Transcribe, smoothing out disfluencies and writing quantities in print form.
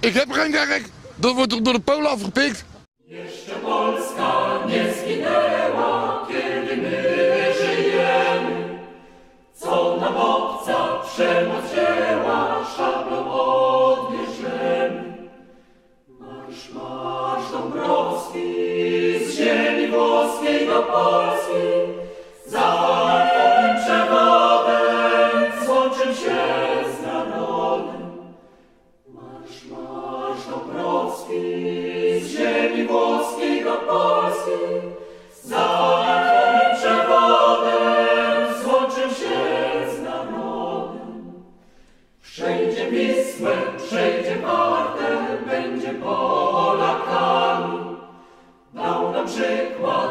Ik heb geen werk. Dat wordt door de Polen afgepikt. Jeszcze Polska nie zginęła, kiedy my żyjemy. Co nam obca przemoc wzięła, szablą odbierzemy. Marsz, marsz Dąbrowski, z ziemi włoskiej do Polski, za Twoim przewodem złączył się z narodem. Marsz, marsz Dąbrowski, z ziemi włoskiej do Polski, za Twoim przewodem złączył się z narodem. Przejdzie Wisłę, przejdzie Wartę, będzie Polakami, dał nam przykład